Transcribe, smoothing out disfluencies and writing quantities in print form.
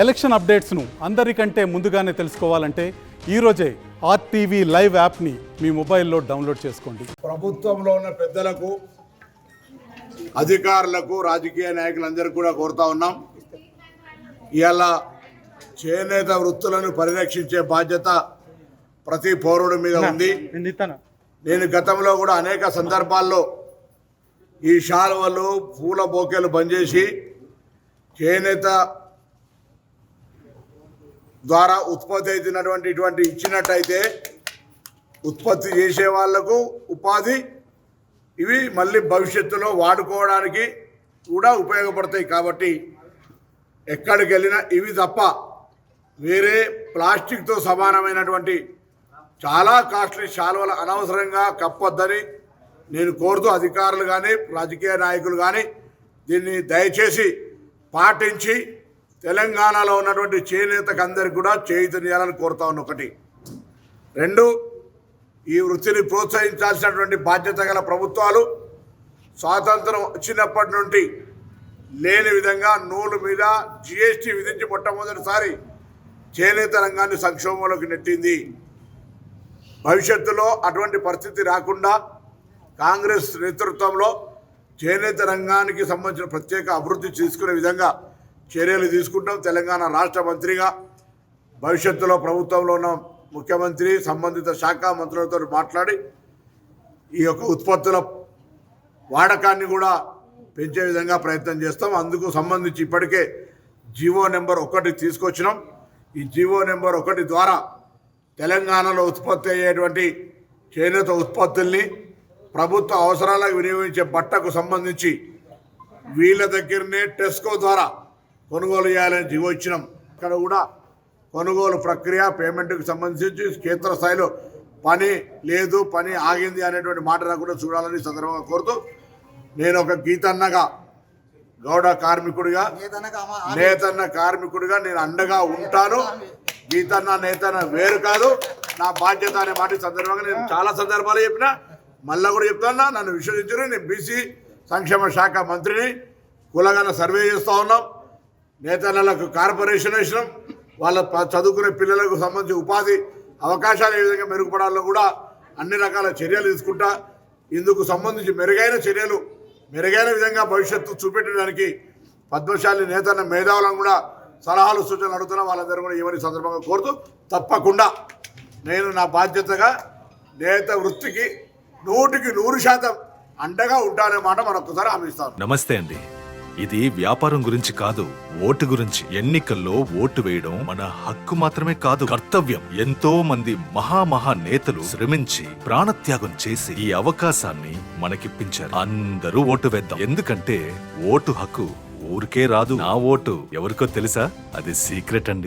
Election అప్డేట్స్ను అందరికంటే ముందుగానే తెలుసుకోవాలంటే ఈరోజే ఆర్టీవీ లైవ్ యాప్ని మీ మొబైల్లో డౌన్లోడ్ చేసుకోండి. ప్రభుత్వంలో ఉన్న పెద్దలకు, అధికారులకు, రాజకీయ నాయకులందరికీ కూడా కోరుతా ఉన్నాం. ఇవాళ చేనేత వృత్తులను పరిరక్షించే బాధ్యత ప్రతి పౌరుడి మీద ఉంది. నేను గతంలో కూడా అనేక సందర్భాల్లో ఈ శాలువలు, పూల బొకేలు బంద్ చేసి చేనేత ద్వారా ఉత్పత్తి అవుతున్నటువంటి ఇటువంటి ఇచ్చినట్టయితే ఉత్పత్తి చేసే వాళ్లకు ఉపాధి, ఇవి మళ్ళీ భవిష్యత్తులో వాడుకోవడానికి కూడా ఉపయోగపడతాయి. కాబట్టి ఎక్కడికి వెళ్ళినా ఇవి తప్ప వేరే ప్లాస్టిక్తో సమానమైనటువంటి చాలా కాస్ట్లీ శాలువలు అనవసరంగా కప్పొద్దని నేను కోరుతూ అధికారులు కానీ రాజకీయ నాయకులు కానీ దీన్ని దయచేసి పాటించి తెలంగాణలో ఉన్నటువంటి చేనేతకు అందరికీ కూడా చైతన్యాలను కోరుతా ఉన్న. ఒకటి. రెండు, ఈ వృత్తిని ప్రోత్సహించాల్సినటువంటి బాధ్యత గల ప్రభుత్వాలు స్వాతంత్రం వచ్చినప్పటి నుండి లేని విధంగా నూలు మీద GST విధించి మొట్టమొదటిసారి చేనేత రంగాన్ని సంక్షోభంలోకి నెట్టింది. భవిష్యత్తులో అటువంటి పరిస్థితి రాకుండా కాంగ్రెస్ నేతృత్వంలో చేనేత రంగానికి సంబంధించిన ప్రత్యేక అభివృద్ధి తీసుకునే విధంగా చర్యలు తీసుకుంటాం. తెలంగాణ రాష్ట్ర మంత్రిగా భవిష్యత్తులో ప్రభుత్వంలో ఉన్న ముఖ్యమంత్రి, సంబంధిత శాఖ మంత్రులతో మాట్లాడి ఈ యొక్క ఉత్పత్తుల వాడకాన్ని కూడా పెంచే విధంగా ప్రయత్నం చేస్తాం. అందుకు సంబంధించి ఇప్పటికే జీవో నెంబర్ 1 తీసుకొచ్చినాం. ఈ జీవో నెంబర్ 1 ద్వారా తెలంగాణలో ఉత్పత్తి అయ్యేటువంటి చేనేత ఉత్పత్తుల్ని ప్రభుత్వ అవసరాలకు వినియోగించే బట్టకు సంబంధించి వీళ్ళ దగ్గరనే టెస్కో ద్వారా కొనుగోలు చేయాలని జీవో ఇచ్చినాం. ఇక్కడ కూడా కొనుగోలు ప్రక్రియ, పేమెంట్కి సంబంధించి క్షేత్రస్థాయిలో పని లేదు, పని ఆగింది అనేటువంటి మాట కూడా చూడాలని సందర్భంగా కోరుతూ, నేను ఒక గీతన్నగా, గౌడ కార్మికుడిగా, నేతన్న కార్మికుడిగా నేను అండగా ఉంటాను. గీతన్న నేతన్న వేరు కాదు, నా బాధ్యత అనే మాట సందర్భంగా నేను చాలా సందర్భాలు చెప్పినా, మళ్ళీ కూడా చెప్తున్నా. నన్ను విశ్వసించరు. నేను బీసీ సంక్షేమ శాఖ మంత్రిని. కులగన సర్వే చేస్తూ ఉన్నాం. నేతన్నలకు కార్పొరేషన్ వేసినాం. వాళ్ళ చదువుకునే పిల్లలకు సంబంధించి ఉపాధి అవకాశాలు ఏ విధంగా మెరుగుపడాలో కూడా అన్ని రకాల చర్యలు తీసుకుంటా. ఇందుకు సంబంధించి మెరుగైన చర్యలు, మెరుగైన విధంగా భవిష్యత్తు చూపెట్టడానికి పద్మశాలి నేతన్న మేధావులను కూడా సలహాలు, సూచనలు అడుగుతున్నా. వాళ్ళందరూ కూడా ఏమని సందర్భంగా కోరుతూ, తప్పకుండా నేను నా బాధ్యతగా నేత వృత్తికి 100% అండగా ఉంటానే మాట మరొకసారి హామీ ఇస్తాను. నమస్తే అండి. ఇది వ్యాపారం గురించి కాదు, ఓటు గురించి. ఎన్నికల్లో ఓటు వేయడం మన హక్కు మాత్రమే కాదు, కర్తవ్యం. ఎంతో మంది మహా నేతలు శ్రమించి ప్రాణత్యాగం చేసి ఈ అవకాశాన్ని మనకిప్పించారు. అందరూ ఓటు వేద్దాం. ఎందుకంటే ఓటు హక్కు ఊరికే రాదు. నా ఓటు ఎవరికో తెలుసా? అది సీక్రెట్ అండి.